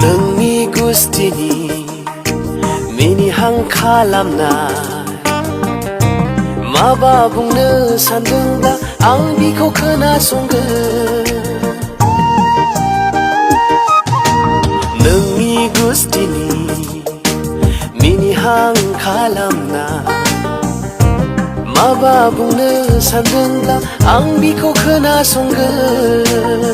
Nungi gustini mini hang khalamna Maba bungno sandungda ang biko खोनासंगोन Nungi gustini mini hang khalamna Maba bungno sandungda ang biko खोनासंगोन